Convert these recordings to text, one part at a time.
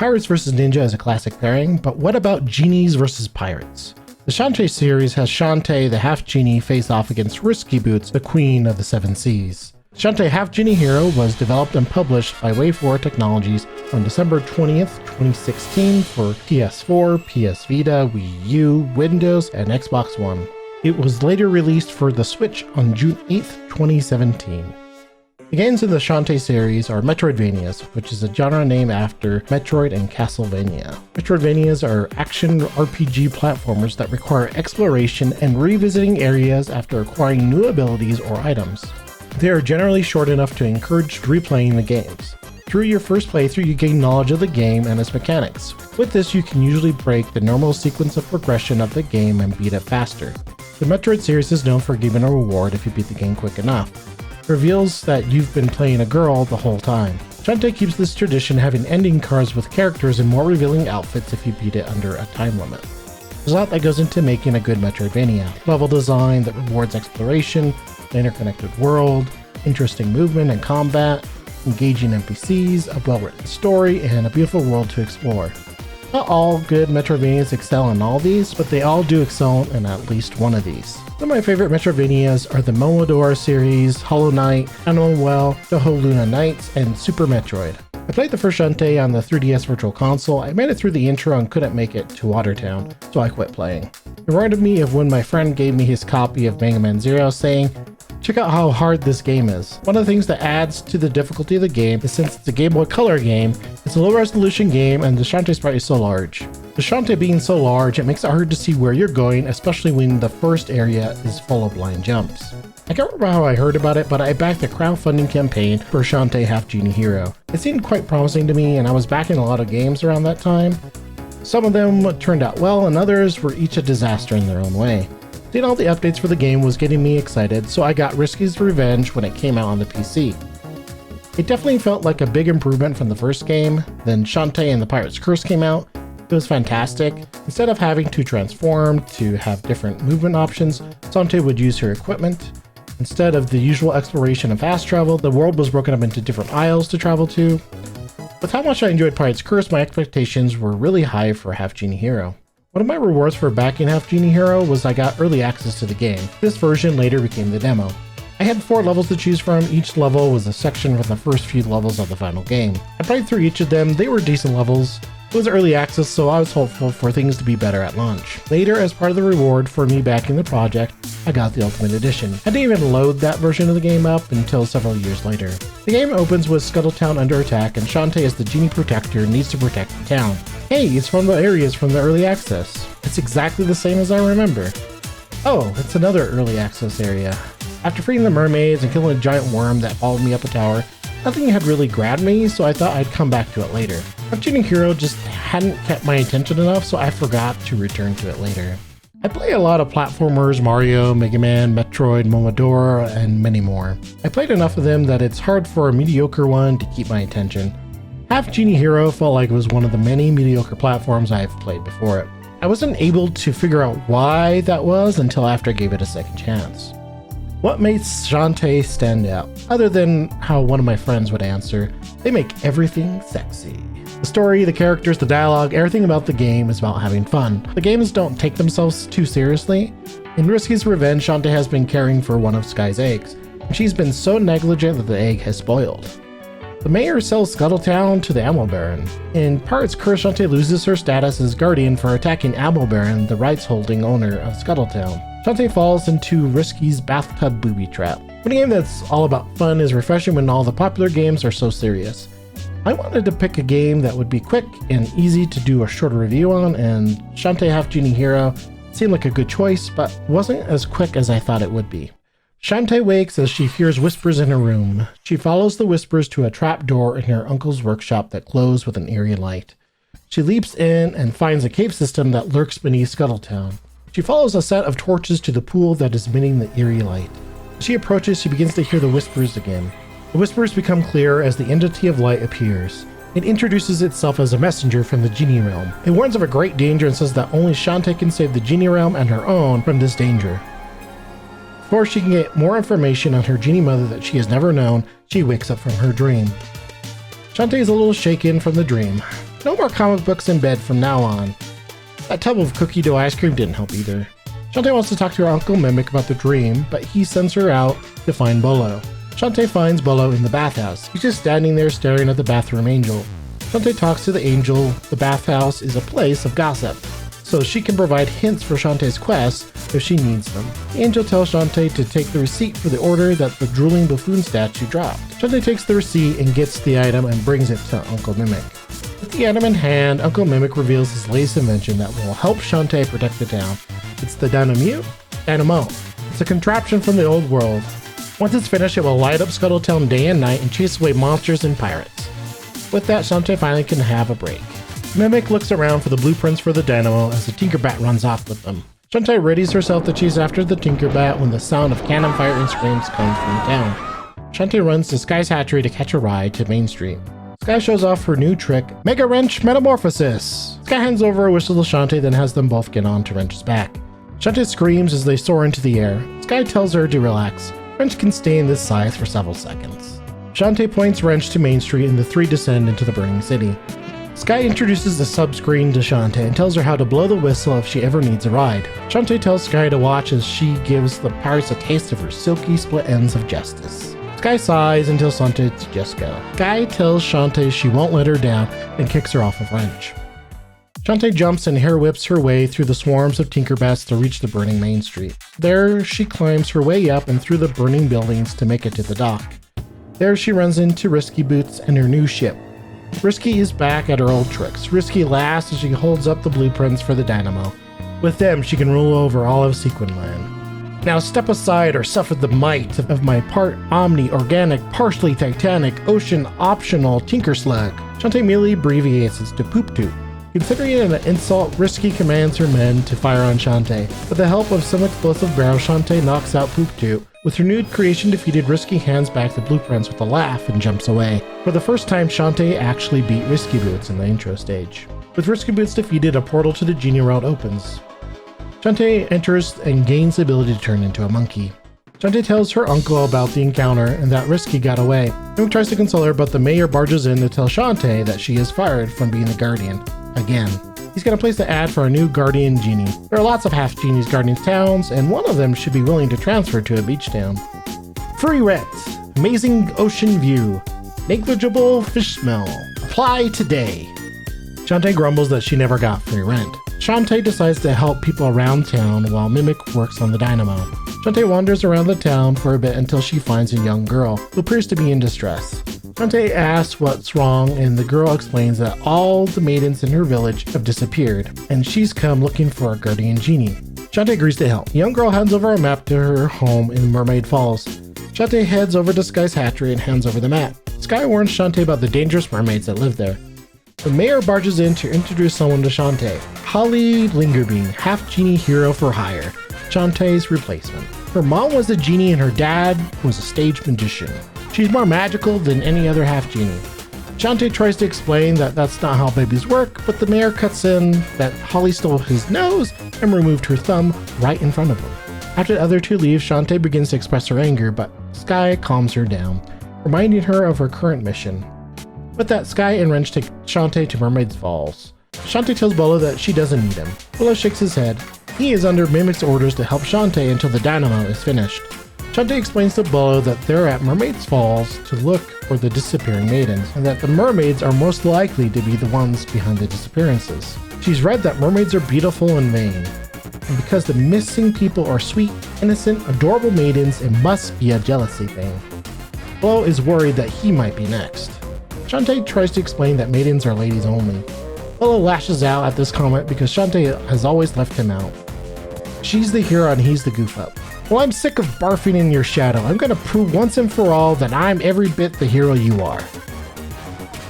Pirates vs. Ninja is a classic pairing, but what about genies versus pirates? The Shantae series has Shantae, the Half-Genie, face off against Risky Boots, the Queen of the Seven Seas. Shantae Half-Genie Hero was developed and published by Way4 Technologies on December 20th, 2016 for PS4, PS Vita, Wii U, Windows, and Xbox One. It was later released for the Switch on June 8th, 2017. The games in the Shantae series are Metroidvanias, which is a genre named after Metroid and Castlevania. Metroidvanias are action RPG platformers that require exploration and revisiting areas after acquiring new abilities or items. They are generally short enough to encourage replaying the games. Through your first playthrough, you gain knowledge of the game and its mechanics. With this, you can usually break the normal sequence of progression of the game and beat it faster. The Metroid series is known for giving a reward if you beat the game quick enough. It reveals that you've been playing a girl the whole time. Shantae keeps this tradition, having ending cards with characters and more revealing outfits if you beat it under a time limit. There's a lot that goes into making a good Metroidvania. Level design that rewards exploration, an interconnected world, interesting movement and combat, engaging NPCs, a well-written story, and a beautiful world to explore. Not all good Metroidvanias excel in all these, but they all do excel in at least one of these. Some of my favorite Metroidvanias are the Momodora series, Hollow Knight, Animal Well, Touhou Luna Nights, and Super Metroid. I played the first Shantae on the 3DS Virtual Console. I made it through the intro and couldn't make it to Watertown, so I quit playing. It reminded me of when my friend gave me his copy of Mega Man Zero, saying, "Check out how hard this game is." One of the things that adds to the difficulty of the game is, since it's a Game Boy Color game, it's a low resolution game and the Shantae sprite is so large. The Shantae being so large, it makes it hard to see where you're going, especially when the first area is full of blind jumps. I can't remember how I heard about it, but I backed the crowdfunding campaign for Shantae Half-Genie Hero. It seemed quite promising to me, and I was backing a lot of games around that time. Some of them turned out well, and others were each a disaster in their own way. Seeing all the updates for the game was getting me excited, so I got Risky's Revenge when it came out on the PC. It definitely felt like a big improvement from the first game. Then Shantae and the Pirate's Curse came out. It was fantastic. Instead of having to transform to have different movement options, Shantae would use her equipment. Instead of the usual exploration and fast travel, the world was broken up into different isles to travel to. With how much I enjoyed Pirate's Curse, my expectations were really high for Half-Genie Hero. One of my rewards for backing Half-Genie Hero was I got early access to the game. This version later became the demo. I had 4 levels to choose from. Each level was a section from the first few levels of the final game. I played through each of them. They were decent levels. It was early access, so I was hopeful for things to be better at launch. Later, as part of the reward for me backing the project, I got the Ultimate Edition. I didn't even load that version of the game up until several years later. The game opens with Scuttle Town under attack, and Shantae, as the genie protector, needs to protect the town. Hey, it's one of the areas from the early access. It's exactly the same as I remember. Oh, it's another early access area. After freeing the mermaids and killing a giant worm that followed me up a tower, nothing had really grabbed me, so I thought I'd come back to it later. Half-Genie Hero just hadn't kept my attention enough, so I forgot to return to it later. I play a lot of platformers: Mario, Mega Man, Metroid, Momodora, and many more. I played enough of them that it's hard for a mediocre one to keep my attention. Half-Genie Hero felt like it was one of the many mediocre platforms I've played before it. I wasn't able to figure out why that was until after I gave it a second chance. What makes Shantae stand out? Other than how one of my friends would answer, they make everything sexy. The story, the characters, the dialogue, everything about the game is about having fun. The games don't take themselves too seriously. In Risky's Revenge, Shantae has been caring for one of Sky's eggs, and she's been so negligent that the egg has spoiled. The mayor sells Scuttle Town to the Ammo Baron. In Pirate's Curse, Shantae loses her status as guardian for attacking Ammo Baron, the rights-holding owner of Scuttle Town. Shantae falls into Risky's bathtub booby trap. When a game that's all about fun is refreshing when all the popular games are so serious. I wanted to pick a game that would be quick and easy to do a shorter review on, and Shantae Half-Genie Hero seemed like a good choice, but wasn't as quick as I thought it would be. Shantae wakes as she hears whispers in her room. She follows the whispers to a trap door in her uncle's workshop that glows with an eerie light. She leaps in and finds a cave system that lurks beneath Scuttle Town. She follows a set of torches to the pool that is emitting the eerie light. As she approaches, she begins to hear the whispers again. The whispers become clearer as the entity of light appears. It introduces itself as a messenger from the Genie Realm. It warns of a great danger and says that only Shantae can save the Genie Realm and her own from this danger. Before she can get more information on her Genie mother that she has never known, she wakes up from her dream. Shantae is a little shaken from the dream. No more comic books in bed from now on. That tub of cookie dough ice cream didn't help either. Shantae wants to talk to her Uncle Mimic about the dream, but he sends her out to find Bolo. Shantae finds Bolo in the bathhouse. He's just standing there staring at the bathroom angel. Shantae talks to the angel. The bathhouse is a place of gossip, so she can provide hints for Shantae's quest if she needs them. The angel tells Shantae to take the receipt for the order that the drooling buffoon statue dropped. Shantae takes the receipt and gets the item and brings it to Uncle Mimic. With the item in hand, Uncle Mimic reveals his latest invention that will help Shantae protect the town. It's the Dynamo. It's a contraption from the old world. Once it's finished, it will light up Scuttle Town day and night and chase away monsters and pirates. With that, Shantae finally can have a break. Mimic looks around for the blueprints for the Dynamo as the Tinkerbat runs off with them. Shantae readies herself to chase after the Tinkerbat when the sound of cannon fire and screams comes from the town. Shantae runs to Sky's hatchery to catch a ride to Main Street. Sky shows off her new trick, Mega Wrench Metamorphosis. Sky hands over a whistle to Shantae, then has them both get on to Wrench's back. Shantae screams as they soar into the air. Sky tells her to relax. Wrench can stay in this size for several seconds. Shantae points Wrench to Main Street and the three descend into the burning city. Sky introduces the sub-screen to Shantae and tells her how to blow the whistle if she ever needs a ride. Shantae tells Sky to watch as she gives the pirates a taste of her silky split ends of justice. Sky sighs and tells Shantae to just go. Sky tells Shantae she won't let her down and kicks her off of Wrench. Shantae jumps and hair whips her way through the swarms of Tinkerbats to reach the burning Main Street. There, she climbs her way up and through the burning buildings to make it to the dock. There, she runs into Risky Boots and her new ship. Risky is back at her old tricks. Risky laughs as she holds up the blueprints for the Dynamo. With them, she can rule over all of Sequinland. Now step aside or suffer the might of my part omni, organic, partially titanic, ocean optional Tinker Slug. Shantae merely abbreviates it to Poop Toot. Considering it an insult, Risky commands her men to fire on Shantae. With the help of some explosive barrels, Shantae knocks out Poop Toot. With her new creation defeated, Risky hands back the blueprints with a laugh and jumps away. For the first time, Shantae actually beat Risky Boots in the intro stage. With Risky Boots defeated, a portal to the Genie World opens. Shantae enters and gains the ability to turn into a monkey. Shantae tells her uncle about the encounter and that Risky got away. Luke tries to console her, but the mayor barges in to tell Shantae that she is fired from being the guardian. Again. He's going to place the ad for a new Guardian Genie. There are lots of Half-Genies guarding towns, and one of them should be willing to transfer to a beach town. Free rent. Amazing ocean view. Negligible fish smell. Apply today. Shantae grumbles that she never got free rent. Shantae decides to help people around town while Mimic works on the Dynamo. Shantae wanders around the town for a bit until she finds a young girl who appears to be in distress. Shantae asks what's wrong, and the girl explains that all the maidens in her village have disappeared, and she's come looking for a guardian genie. Shantae agrees to help. The young girl hands over a map to her home in Mermaid Falls. Shantae heads over to Sky's hatchery and hands over the map. Sky warns Shantae about the dangerous mermaids that live there. The mayor barges in to introduce someone to Shantae. Holly Lingerbean, Half-Genie Hero for hire, Shantae's replacement. Her mom was a genie and her dad was a stage magician. She's more magical than any other Half-Genie. Shantae tries to explain that that's not how babies work, but the mayor cuts in that Holly stole his nose and removed her thumb right in front of him. After the other two leave, Shantae begins to express her anger, but Sky calms her down, reminding her of her current mission. With that, Sky and Wrench take Shantae to Mermaid Falls. Shantae tells Bolo that she doesn't need him. Bolo shakes his head. He is under Mimic's orders to help Shantae until the Dynamo is finished. Shantae explains to Bolo that they're at Mermaid Falls to look for the disappearing maidens, and that the mermaids are most likely to be the ones behind the disappearances. She's read that mermaids are beautiful and vain, and because the missing people are sweet, innocent, adorable maidens, it must be a jealousy thing. Bolo is worried that he might be next. Shantae tries to explain that maidens are ladies only. Bolo lashes out at this comment because Shantae has always left him out. She's the hero and he's the goof up. Well, I'm sick of barfing in your shadow. I'm gonna prove once and for all that I'm every bit the hero you are.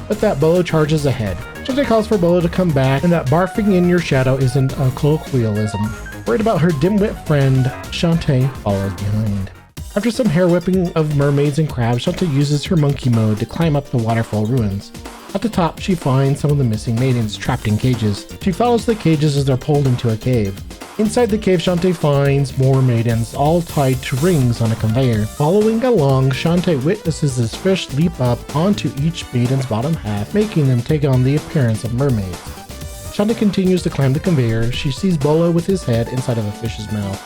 With that, Bolo charges ahead. Shantae calls for Bolo to come back and that barfing in your shadow isn't a colloquialism. Worried about her dimwit friend, Shantae follows behind. After some hair whipping of mermaids and crabs, Shantae uses her monkey mode to climb up the waterfall ruins. At the top, she finds some of the missing maidens trapped in cages. She follows the cages as they're pulled into a cave. Inside the cave, Shantae finds more maidens, all tied to rings on a conveyor. Following along, Shantae witnesses this fish leap up onto each maiden's bottom half, making them take on the appearance of mermaids. Shantae continues to climb the conveyor. She sees Bolo with his head inside of a fish's mouth.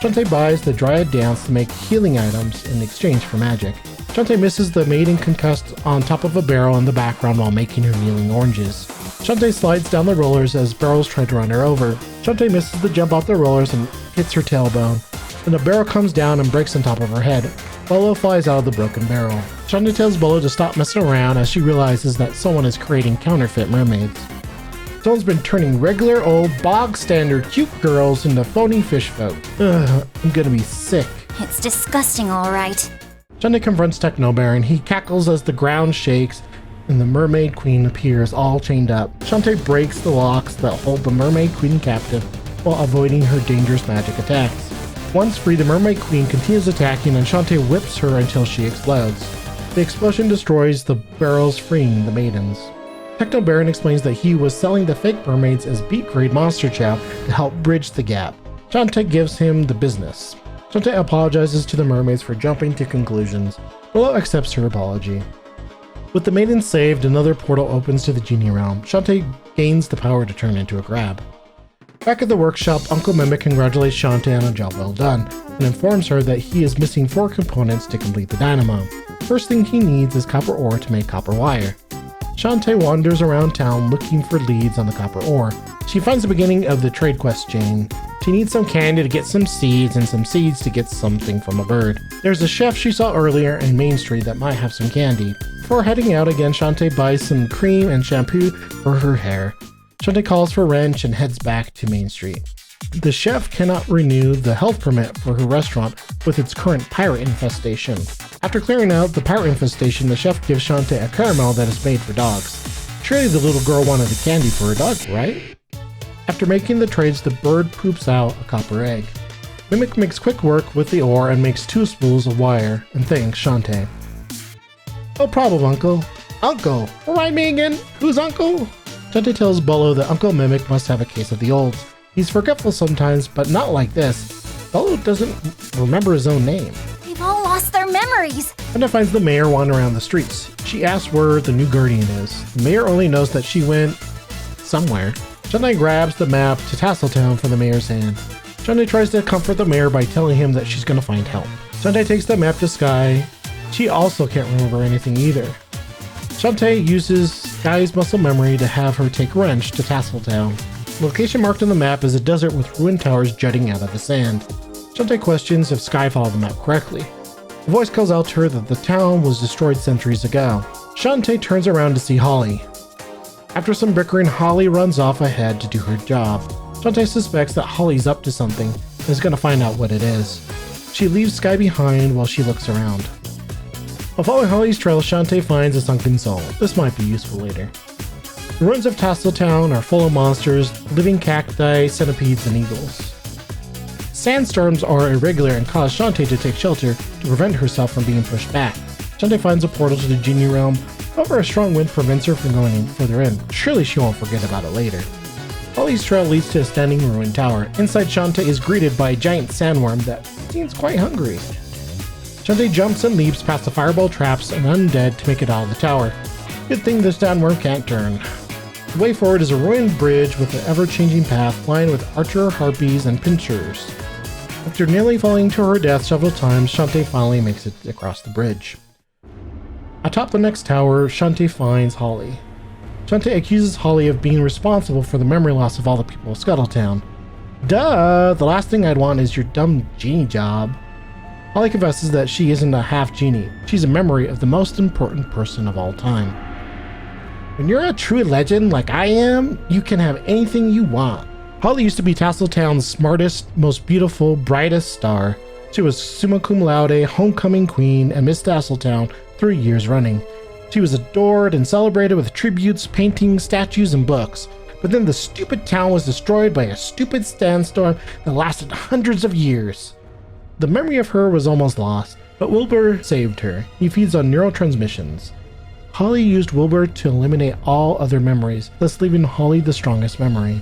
Shantae buys the Dryad dance to make healing items in exchange for magic. Shantae misses the maiden concussed on top of a barrel in the background while making her kneeling oranges. Shantae slides down the rollers as barrels try to run her over. Shantae misses the jump off the rollers and hits her tailbone. Then a barrel comes down and breaks on top of her head. Bolo flies out of the broken barrel. Shantae tells Bolo to stop messing around as she realizes that someone is creating counterfeit mermaids. Someone's been turning regular old bog standard cute girls into phony fish folk. Ugh, I'm gonna be sick. It's disgusting, all right. Shantae confronts Techno Baron. He cackles as the ground shakes and the Mermaid Queen appears all chained up. Shantae breaks the locks that hold the Mermaid Queen captive while avoiding her dangerous magic attacks. Once free, the Mermaid Queen continues attacking and Shantae whips her until she explodes. The explosion destroys the barrels, freeing the maidens. Techno Baron explains that he was selling the fake mermaids as beat-grade monster chow to help bridge the gap. Shantae gives him the business. Shantae apologizes to the mermaids for jumping to conclusions. Willow accepts her apology. With the maidens saved, another portal opens to the genie realm. Shantae gains the power to turn into a crab. Back at the workshop, Uncle Mimic congratulates Shantae on a job well done and informs her that he is missing 4 components to complete the dynamo. First thing he needs is copper ore to make copper wire. Shantae wanders around town looking for leads on the copper ore. She finds the beginning of the trade quest chain. She needs some candy to get some seeds and some seeds to get something from a bird. There's a chef she saw earlier in Main Street that might have some candy. Before heading out again, Shantae buys some cream and shampoo for her hair. Shantae calls for Wrench and heads back to Main Street. The chef cannot renew the health permit for her restaurant with its current pirate infestation. After clearing out the pirate infestation, the chef gives Shantae a caramel that is made for dogs. Surely the little girl wanted the candy for her dog, right? After making the trades, the bird poops out a copper egg. Mimic makes quick work with the ore and makes 2 spools of wire and thanks Shantae. No problem, Uncle. Uncle! Remind me again, who's Uncle? Shantae tells Bolo that Uncle Mimic must have a case of the olds. He's forgetful sometimes, but not like this. Bolo doesn't remember his own name. They've all lost their memories. Shantae finds the mayor wandering around the streets. She asks where the new guardian is. The mayor only knows that she went somewhere. Shantae grabs the map to Tassel Town from the mayor's hand. Shantae tries to comfort the mayor by telling him that she's gonna find help. Shantae takes the map to Sky. She also can't remember anything either. Shantae uses Sky's muscle memory to have her take Wrench to Tassel Town. The location marked on the map is a desert with ruined towers jutting out of the sand. Shantae questions if Sky followed the map correctly. A voice calls out to her that the town was destroyed centuries ago. Shantae turns around to see Holly. After some bickering, Holly runs off ahead to do her job. Shantae suspects that Holly's up to something and is going to find out what it is. She leaves Sky behind while she looks around. While following Holly's trail, Shantae finds a sunken soul. This might be useful later. The ruins of Tassel Town are full of monsters, living cacti, centipedes, and eagles. Sandstorms are irregular and cause Shantae to take shelter to prevent herself from being pushed back. Shantae finds a portal to the Genie Realm. However, a strong wind prevents her from going further in. Surely she won't forget about it later. Holly's trail leads to a standing ruined tower. Inside, Shantae is greeted by a giant sandworm that seems quite hungry. Shantae jumps and leaps past the fireball traps and undead to make it out of the tower. Good thing the sandworm can't turn. The way forward is a ruined bridge with an ever-changing path lined with archer, harpies, and pinchers. After nearly falling to her death several times, Shantae finally makes it across the bridge. Atop the next tower, Shantae finds Holly. Shantae accuses Holly of being responsible for the memory loss of all the people of Scuttletown. Duh! The last thing I'd want is your dumb genie job. Holly confesses that she isn't a half-genie. She's a memory of the most important person of all time. When you're a true legend like I am, you can have anything you want. Holly used to be Tassel Town's smartest, most beautiful, brightest star. She was summa cum laude, homecoming queen, and Miss Tassel Town 3 years running. She was adored and celebrated with tributes, paintings, statues, and books. But then the stupid town was destroyed by a stupid sandstorm that lasted hundreds of years. The memory of her was almost lost, but Wilbur saved her. He feeds on neurotransmissions. Holly used Wilbur to eliminate all other memories, thus leaving Holly the strongest memory.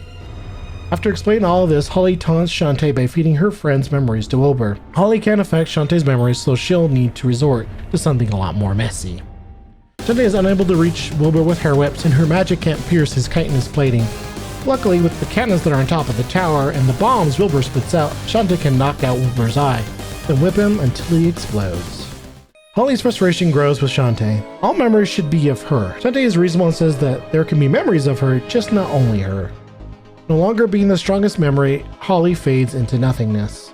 After explaining all of this, Holly taunts Shantae by feeding her friends memories to Wilbur. Holly can't affect Shantae's memories, so she'll need to resort to something a lot more messy. Shantae is unable to reach Wilbur with hair whips, and her magic can't pierce his chitinous plating. Luckily, with the cannons that are on top of the tower and the bombs Wilbur spits out, Shantae can knock out Wilbur's eye, then whip him until he explodes. Holly's frustration grows with Shantae. All memories should be of her. Shantae is reasonable and says that there can be memories of her, just not only her. No longer being the strongest memory, Holly fades into nothingness.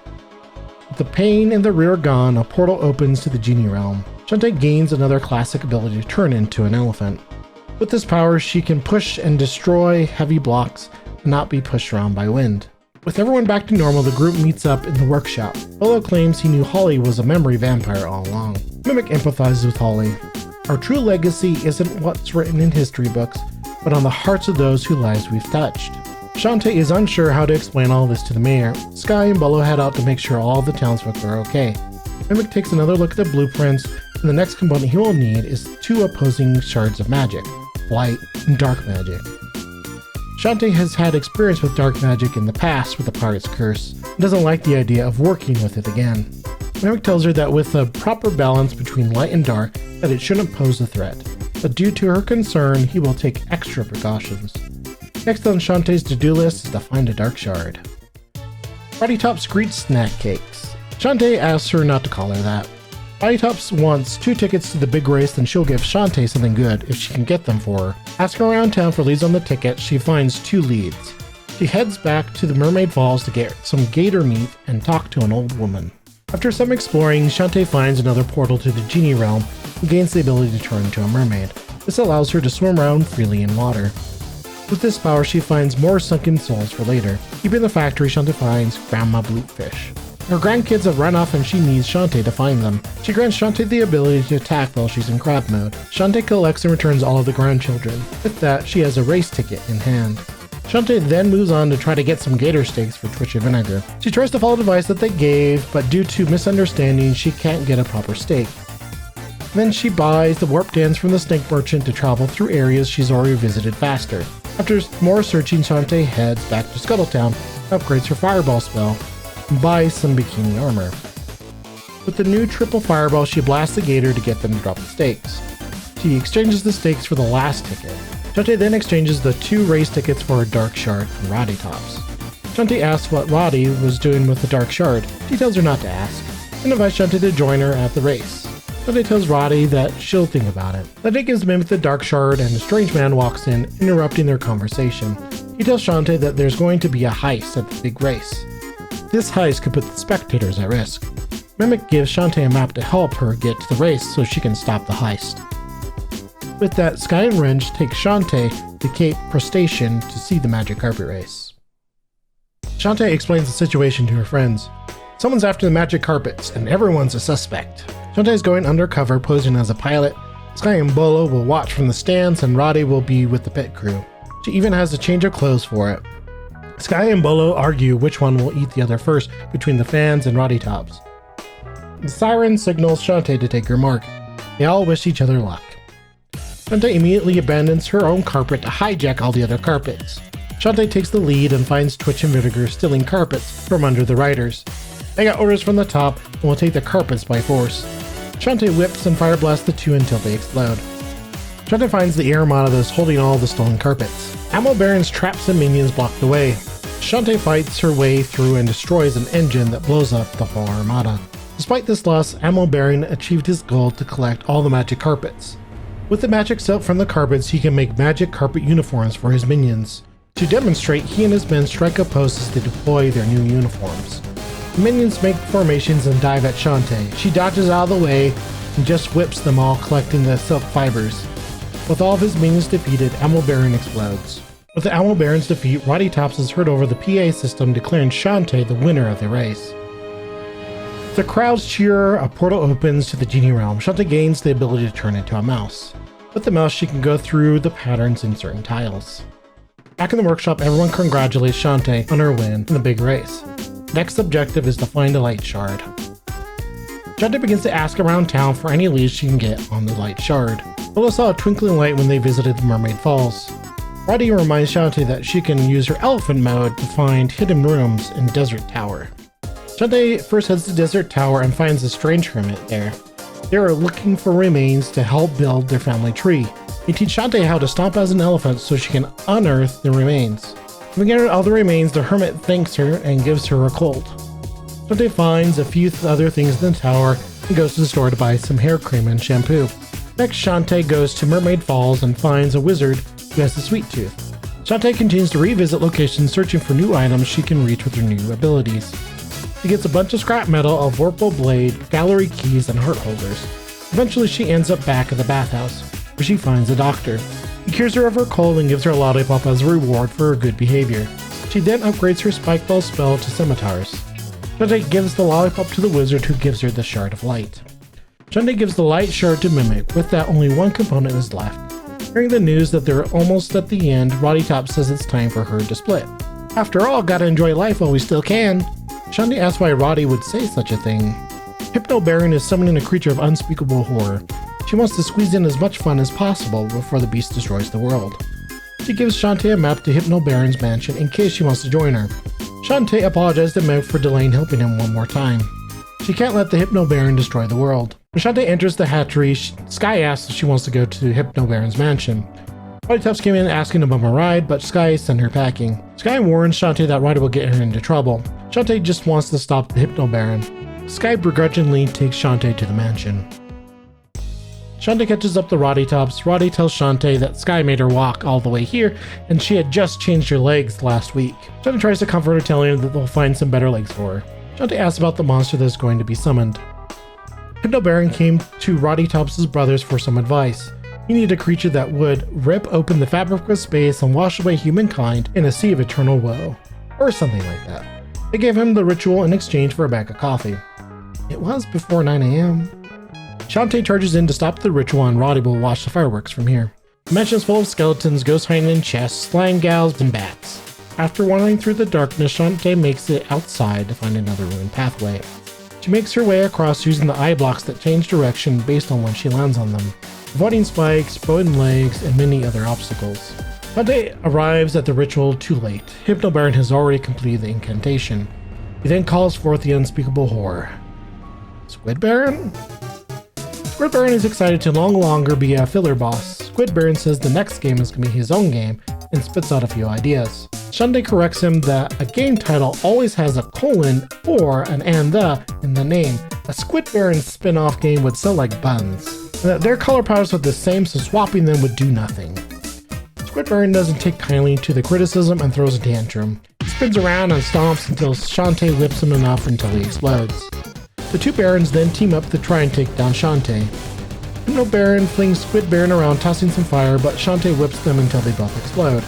With the pain in the rear gone, a portal opens to the genie realm. Shantae gains another classic ability to turn into an elephant. With this power, she can push and destroy heavy blocks and not be pushed around by wind. With everyone back to normal, the group meets up in the workshop. Bolo claims he knew Holly was a memory vampire all along. Mimic empathizes with Holly. Our true legacy isn't what's written in history books, but on the hearts of those whose lives we've touched. Shantae is unsure how to explain all this to the mayor. Sky and Bolo head out to make sure all the townsfolk are okay. Mimic takes another look at the blueprints, and the next component he will need is 2 opposing shards of magic, light and dark magic. Shantae has had experience with dark magic in the past with the Pirate's Curse, and doesn't like the idea of working with it again. Mimic tells her that with a proper balance between light and dark, that it shouldn't pose a threat, but due to her concern, he will take extra precautions. Next on Shantae's to-do list is to find a dark shard. Roddy Tops greets snack cakes. Shantae asks her not to call her that. Roddy Tops wants 2 tickets to the big race, and she'll give Shantae something good if she can get them for her. Asking around town for leads on the ticket, she finds 2 leads. She heads back to the Mermaid Falls to get some gator meat and talk to an old woman. After some exploring, Shantae finds another portal to the genie realm and gains the ability to turn into a mermaid. This allows her to swim around freely in water. With this power, she finds more sunken souls for later. Keeping in the factory, Shantae finds Grandma Bluefish. Her grandkids have run off and she needs Shantae to find them. She grants Shantae the ability to attack while she's in crab mode. Shantae collects and returns all of the grandchildren. With that, she has a race ticket in hand. Shantae then moves on to try to get some gator steaks for Twitch and Vinegar. She tries to follow the advice that they gave, but due to misunderstanding, she can't get a proper steak. Then she buys the warp dance from the snake merchant to travel through areas she's already visited faster. After more searching, Shantae heads back to Scuttle Town, upgrades her fireball spell, and buys some bikini armor. With the new triple fireball, she blasts the gator to get them to drop the stakes. She exchanges the stakes for the last ticket. Shantae then exchanges the 2 race tickets for a dark shard from Roddy Tops. Shantae asks what Roddy was doing with the dark shard. She tells her not to ask, and invites Shantae to join her at the race. Shantae tells Roddy that she'll think about it. Shantae gives Mimic the dark shard, and a strange man walks in, interrupting their conversation. He tells Shantae that there's going to be a heist at the big race. This heist could put the spectators at risk. Mimic gives Shantae a map to help her get to the race so she can stop the heist. With that, Sky and Wrench take Shantae to Cape Crustacean to see the magic carpet race. Shantae explains the situation to her friends. Someone's after the magic carpets, and everyone's a suspect. Shantae is going undercover, posing as a pilot. Sky and Bolo will watch from the stands, and Roddy will be with the pit crew. She even has a change of clothes for it. Sky and Bolo argue which one will eat the other first between the fans and Roddy Tops. The siren signals Shantae to take her mark. They all wish each other luck. Shantae immediately abandons her own carpet to hijack all the other carpets. Shantae takes the lead and finds Twitch and Vinegar stealing carpets from under the riders. They got orders from the top and will take the carpets by force. Shantae whips and fire blasts the 2 until they explode. Shantae finds the air armada that's holding all the stolen carpets. Ammo Baron's traps and minions block the way. Shantae fights her way through and destroys an engine that blows up the whole armada. Despite this loss, Ammo Baron achieved his goal to collect all the magic carpets. With the magic silk from the carpets, he can make magic carpet uniforms for his minions. To demonstrate, he and his men strike up poses to deploy their new uniforms. The minions make formations and dive at Shantae. She dodges out of the way and just whips them all, collecting the silk fibers. With all of his minions defeated, Ammo Baron explodes. With the Ammo Baron's defeat, Roddy Tops is heard over the PA system, declaring Shantae the winner of the race. The crowds cheer, a portal opens to the genie realm. Shantae gains the ability to turn into a mouse. With the mouse, she can go through the patterns in certain tiles. Back in the workshop, everyone congratulates Shantae on her win in the big race. Next objective is to find a light shard. Shantae begins to ask around town for any leads she can get on the light shard. Bolo saw a twinkling light when they visited the Mermaid Falls. Roddy reminds Shantae that she can use her elephant mode to find hidden rooms in Desert Tower. Shantae first heads to Desert Tower and finds a strange hermit there. They are looking for remains to help build their family tree. They teach Shantae how to stomp as an elephant so she can unearth the remains. Having gathered all the remains, the hermit thanks her and gives her a colt. Shantae finds a few other things in the tower and goes to the store to buy some hair cream and shampoo. Next, Shantae goes to Mermaid Falls and finds a wizard who has a sweet tooth. Shantae continues to revisit locations searching for new items she can reach with her new abilities. She gets a bunch of scrap metal, a Vorpal blade, gallery keys, and heart holders. Eventually, she ends up back at the bathhouse, where she finds a doctor. He cures her of her cold and gives her a lollipop as a reward for her good behavior. She then upgrades her spike ball spell to scimitars. Shantae gives the lollipop to the wizard, who gives her the shard of light. Shantae gives the light shard to Mimic. With that, only one component is left. Hearing the news that they're almost at the end, Roddy Top says it's time for her to split. After all, gotta enjoy life while we still can. Shantae asks why Roddy would say such a thing. Hypno Baron is summoning a creature of unspeakable horror. She wants to squeeze in as much fun as possible before the beast destroys the world. She gives Shantae a map to Hypno Baron's mansion in case she wants to join her. Shantae apologizes to Meg for delaying helping him one more time. She can't let the Hypno Baron destroy the world. When Shantae enters the hatchery, Sky asks if she wants to go to Hypno Baron's mansion. Roddy Tubbs came in asking about a ride, but Sky sent her packing. Sky warns Shantae that Roddy will get her into trouble. Shantae just wants to stop the Hypno Baron. Sky begrudgingly takes Shantae to the mansion. Shantae catches up to Roddy Tops. Roddy tells Shantae that Sky made her walk all the way here, and she had just changed her legs last week. Shantae tries to comfort her, telling her that they'll find some better legs for her. Shantae asks about the monster that's going to be summoned. Hypno Baron came to Roddy Tops' brothers for some advice. He needed a creature that would rip open the fabric of space and wash away humankind in a sea of eternal woe. Or something like that. They gave him the ritual in exchange for a bag of coffee. It was before 9 a.m. Shantae charges in to stop the ritual, and Roddy will watch the fireworks from here. The mansion is full of skeletons, ghosts hiding in chests, slime gals, and bats. After wandering through the darkness, Shantae makes it outside to find another ruined pathway. She makes her way across using the eye blocks that change direction based on when she lands on them, avoiding spikes, broken legs, and many other obstacles. Shantae arrives at the ritual too late. Hypno Baron has already completed the incantation. He then calls forth the unspeakable horror. Squid Baron? Squid Baron is excited to no longer be a filler boss. Squid Baron says the next game is going to be his own game and spits out a few ideas. Shantae corrects him that a game title always has a colon or an and the in the name. A Squid Baron spin-off game would sell like buns. And that their color palettes are the same, so swapping them would do nothing. Squid Baron doesn't take kindly to the criticism and throws a tantrum. He spins around and stomps until Shantae whips him enough until he explodes. The two Barons then team up to try and take down Shantae. Hypno Baron flings Squid Baron around, tossing some fire, but Shantae whips them until they both explode.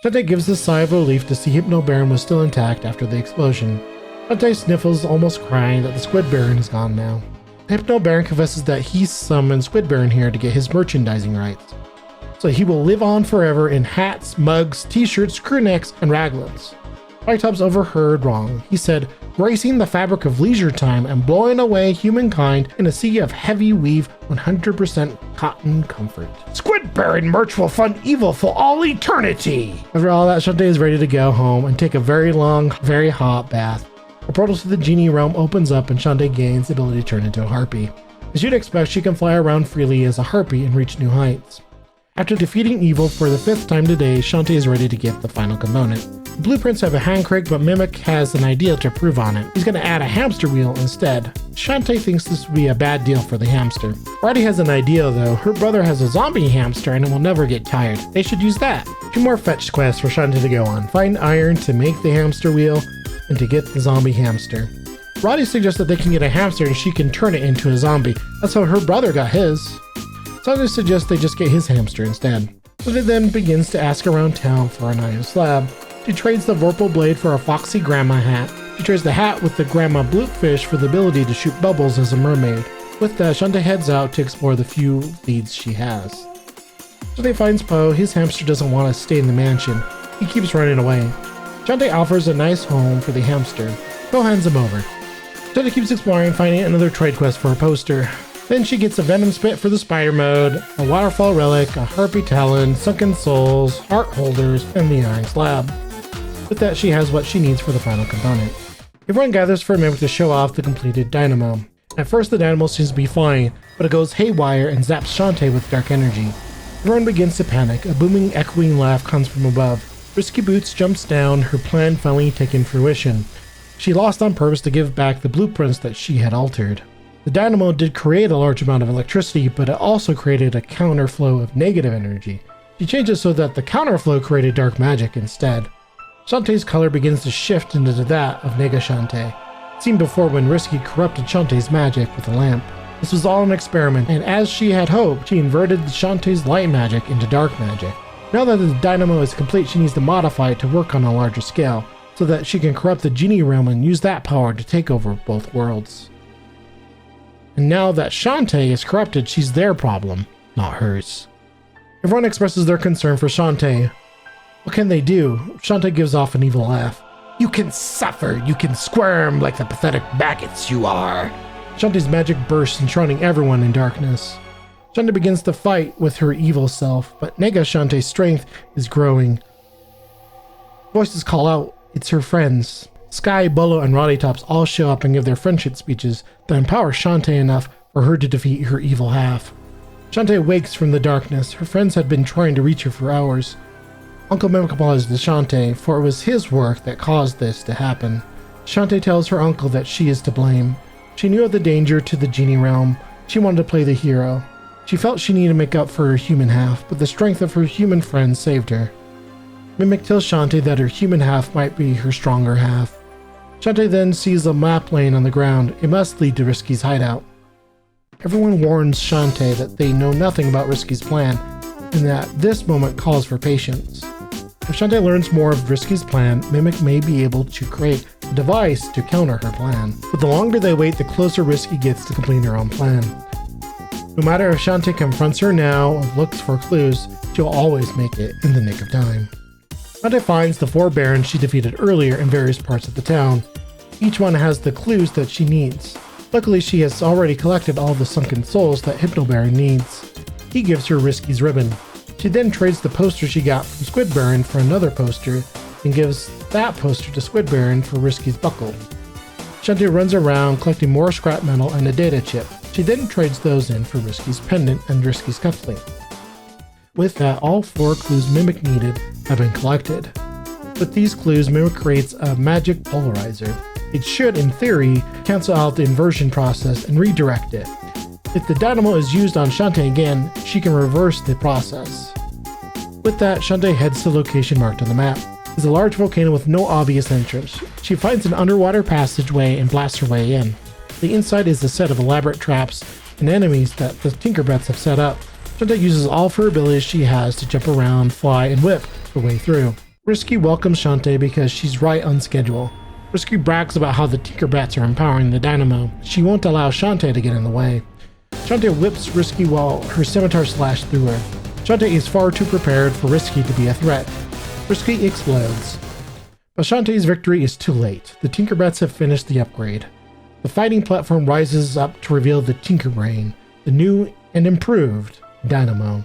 Shantae gives a sigh of relief to see Hypno Baron was still intact after the explosion. Shantae sniffles, almost crying that the Squid Baron is gone now. Hypno Baron confesses that he summoned Squid Baron here to get his merchandising rights. So he will live on forever in hats, mugs, t-shirts, crew necks, and raglans. Tritops overheard wrong. He said, gracing the fabric of leisure time and blowing away humankind in a sea of heavy weave 100% cotton comfort. Squid Baron merch will fund evil for all eternity! After all that, Shantae is ready to go home and take a very long, very hot bath. A portal to the genie realm opens up and Shantae gains the ability to turn into a harpy. As you'd expect, she can fly around freely as a harpy and reach new heights. After defeating evil for the 5th time today, Shantae is ready to get the final component. The blueprints have a hand crank, but Mimic has an idea to prove on it. He's going to add a hamster wheel instead. Shantae thinks this would be a bad deal for the hamster. Roddy has an idea though. Her brother has a zombie hamster and it will never get tired. They should use that. 2 more fetch quests for Shantae to go on. Find iron to make the hamster wheel and to get the zombie hamster. Roddy suggests that they can get a hamster and she can turn it into a zombie. That's how her brother got his. Shantae suggests they just get his hamster instead. Shantae then begins to ask around town for an iron slab. She trades the Vorpal blade for a foxy grandma hat. She trades the hat with the grandma bluefish for the ability to shoot bubbles as a mermaid. With that, Shantae heads out to explore the few leads she has. Shantae finds Poe. His hamster doesn't want to stay in the mansion. He keeps running away. Shantae offers a nice home for the hamster. Poe hands him over. Shantae keeps exploring, finding another trade quest for a poster. Then she gets a Venom Spit for the Spider Mode, a Waterfall Relic, a Harpy Talon, Sunken Souls, Heart Holders, and the Iron Slab. With that, she has what she needs for the final component. Everyone gathers for a minute to show off the completed Dynamo. At first, the Dynamo seems to be fine, but it goes haywire and zaps Shantae with dark energy. Everyone begins to panic. A booming, echoing laugh comes from above. Risky Boots jumps down, her plan finally taking fruition. She lost on purpose to give back the blueprints that she had altered. The Dynamo did create a large amount of electricity, but it also created a counterflow of negative energy. She changed it so that the counterflow created dark magic instead. Shantae's color begins to shift into that of Nega Shantae, seen before when Risky corrupted Shantae's magic with a lamp. This was all an experiment, and as she had hoped, she inverted Shantae's light magic into dark magic. Now that the Dynamo is complete, she needs to modify it to work on a larger scale, so that she can corrupt the Genie realm and use that power to take over both worlds. And now that Shantae is corrupted, she's their problem, not hers. Everyone expresses their concern for Shantae. What can they do? Shantae gives off an evil laugh. You can suffer, you can squirm like the pathetic maggots you are. Shantae's magic bursts, enshrouding everyone in darkness. Shantae begins to fight with her evil self, but Nega Shantae's strength is growing. Voices call out, it's her friends. Sky, Bolo, and Roddy Tops all show up and give their friendship speeches that empower Shantae enough for her to defeat her evil half. Shantae awakes from the darkness. Her friends had been trying to reach her for hours. Uncle Mimic apologizes to Shantae, for it was his work that caused this to happen. Shantae tells her uncle that she is to blame. She knew of the danger to the Genie realm. She wanted to play the hero. She felt she needed to make up for her human half, but the strength of her human friends saved her. Mimic tells Shantae that her human half might be her stronger half. Shantae then sees a map laying on the ground. It must lead to Risky's hideout. Everyone warns Shantae that they know nothing about Risky's plan, and that this moment calls for patience. If Shantae learns more of Risky's plan, Mimic may be able to create a device to counter her plan. But the longer they wait, the closer Risky gets to completing her own plan. No matter if Shantae confronts her now or looks for clues, she'll always make it in the nick of time. Shantae finds the 4 barons she defeated earlier in various parts of the town. Each one has the clues that she needs. Luckily, she has already collected all the sunken souls that Hypno Baron needs. He gives her Risky's ribbon. She then trades the poster she got from Squid Baron for another poster, and gives that poster to Squid Baron for Risky's buckle. Shantae runs around collecting more scrap metal and a data chip. She then trades those in for Risky's pendant and Risky's cufflink. With that, all 4 clues Mimic needed have been collected. With these clues, Mimic creates a magic polarizer. It should, in theory, cancel out the inversion process and redirect it. If the Dynamo is used on Shantae again, she can reverse the process. With that, Shantae heads to the location marked on the map. It's a large volcano with no obvious entrance. She finds an underwater passageway and blasts her way in. The inside is a set of elaborate traps and enemies that the Tinkerbats have set up. Shantae uses all of her abilities she has to jump around, fly, and whip her way through. Risky welcomes Shantae because she's right on schedule. Risky brags about how the Tinkerbats are empowering the Dynamo. She won't allow Shantae to get in the way. Shantae whips Risky while her scimitar slashes through her. Shantae is far too prepared for Risky to be a threat. Risky explodes. But Shantae's victory is too late. The Tinkerbats have finished the upgrade. The fighting platform rises up to reveal the Tinkerbrain, the new and improved Dynamo.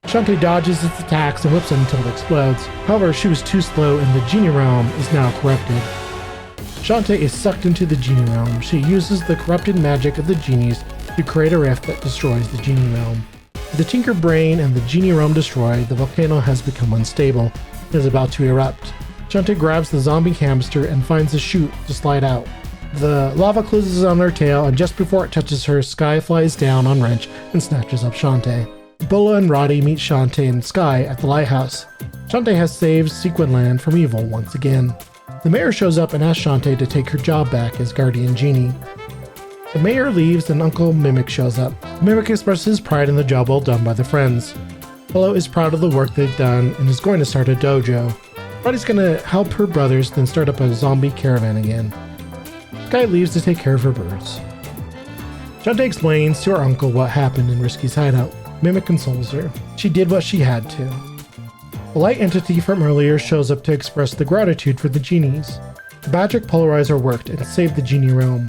Shantae dodges its attacks and whips it until it explodes. However, she was too slow and the Genie realm is now corrupted. Shantae is sucked into the Genie realm. She uses the corrupted magic of the genies to create a rift that destroys the Genie realm. With the Tinker Brain and the Genie realm destroyed, the volcano has become unstable and is about to erupt. Shantae grabs the zombie hamster and finds a chute to slide out. The lava closes on her tail, and just before it touches her, Sky flies down on Wrench and snatches up Shantae. Bolo and Roddy meet Shantae and Sky at the lighthouse. Shantae has saved Sequinland from evil once again. The mayor shows up and asks Shantae to take her job back as Guardian Genie. The mayor leaves and Uncle Mimic shows up. Mimic expresses his pride in the job well done by the friends. Bolo is proud of the work they've done and is going to start a dojo. Roddy's going to help her brothers, then start up a zombie caravan again. Sky leaves to take care of her birds. Shantae explains to her uncle what happened in Risky's hideout. Mimic consoles her. She did what she had to. The light entity from earlier shows up to express the gratitude for the genies. The magic polarizer worked and saved the Genie realm.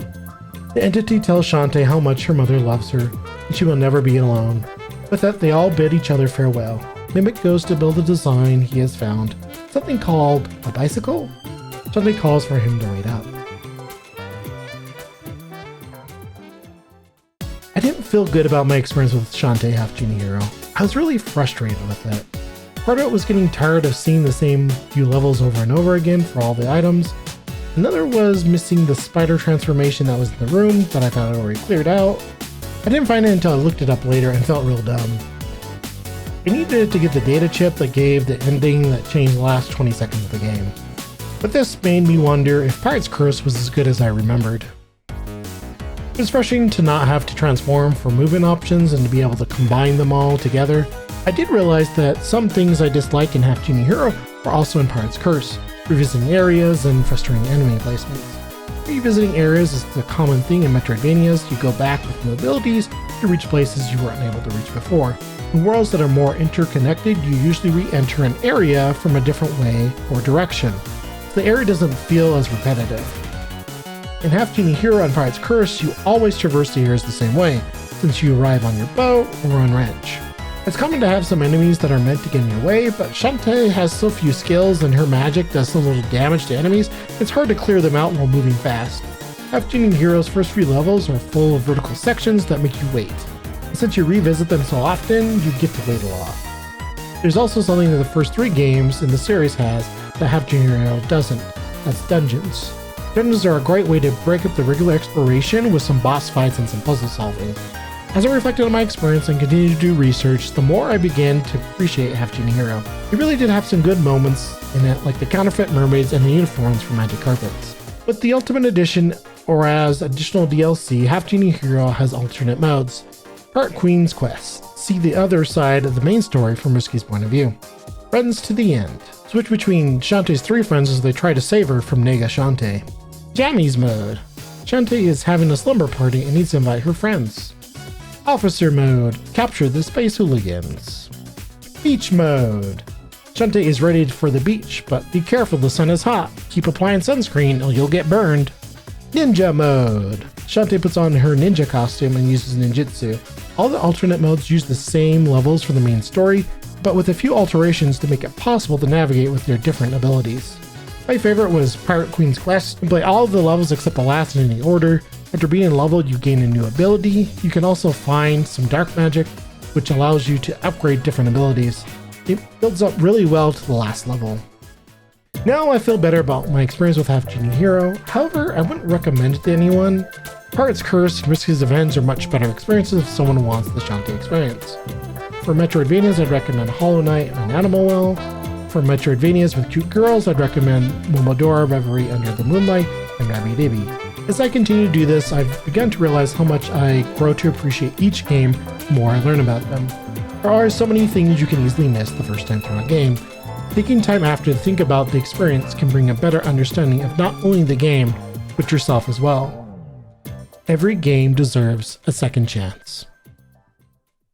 The entity tells Shantae how much her mother loves her, and she will never be alone. With that, they all bid each other farewell. Mimic goes to build a design he has found, something called a bicycle. Shantae calls for him to wait up. I didn't feel good about my experience with Shantae Half-Genie Hero. I was really frustrated with it. Part of it was getting tired of seeing the same few levels over and over again for all the items. Another was missing the spider transformation that was in the room that I thought I already cleared out. I didn't find it until I looked it up later and felt real dumb. I needed it to get the data chip that gave the ending that changed the last 20 seconds of the game. But this made me wonder if Pirate's Curse was as good as I remembered. It was refreshing to not have to transform for movement options and to be able to combine them all together. I did realize that some things I dislike in Half-Genie Hero were also in Pirate's Curse, revisiting areas and frustrating enemy placements. Revisiting areas is the common thing in Metroidvanias. You go back with new abilities to reach places you weren't able to reach before. In worlds that are more interconnected, you usually re-enter an area from a different way or direction, so the area doesn't feel as repetitive. In Half-Genie Hero and Pirate's Curse, you always traverse the areas the same way, since you arrive on your boat or on Wrench. It's common to have some enemies that are meant to get in your way, but Shantae has so few skills and her magic does so little damage to enemies, it's hard to clear them out while moving fast. Half-Genie Hero's first few levels are full of vertical sections that make you wait. And since you revisit them so often, you get to wait a lot. There's also something that the first 3 games in the series has that Half-Genie Hero doesn't. That's dungeons. Dungeons are a great way to break up the regular exploration with some boss fights and some puzzle solving. As I reflected on my experience and continued to do research, the more I began to appreciate Half-Genie Hero. It really did have some good moments in it, like the counterfeit mermaids and the uniforms for Magic Carpets. With the Ultimate Edition, or as additional DLC, Half-Genie Hero has alternate modes. Part Queen's Quest. See the other side of the main story from Risky's point of view. Friends to the End. Switch between Shantae's 3 friends as they try to save her from Nega Shantae. Jammies mode. Shantae is having a slumber party and needs to invite her friends. Officer mode. Capture the space hooligans. Beach mode. Shantae is ready for the beach, but be careful, the sun is hot. Keep applying sunscreen or you'll get burned. Ninja mode. Shantae puts on her ninja costume and uses ninjutsu. All the alternate modes use the same levels for the main story, but with a few alterations to make it possible to navigate with their different abilities. My favorite was Pirate Queen's Quest. You play all of the levels except the last in any order. After being leveled, you gain a new ability. You can also find some dark magic, which allows you to upgrade different abilities. It builds up really well to the last level. Now I feel better about my experience with Half-Genie Hero. However, I wouldn't recommend it to anyone. Pirate's Curse and Risky's Revenge are much better experiences if someone wants the Shantae experience. For Metroidvanias, I'd recommend Hollow Knight and Animal Well. For Metroidvanias with cute girls, I'd recommend Momodora Reverie Under the Moonlight and Rabby Dibby. As I continue to do this, I've begun to realize how much I grow to appreciate each game the more I learn about them. There are so many things you can easily miss the first time through a game. Taking time after to think about the experience can bring a better understanding of not only the game, but yourself as well. Every game deserves a second chance.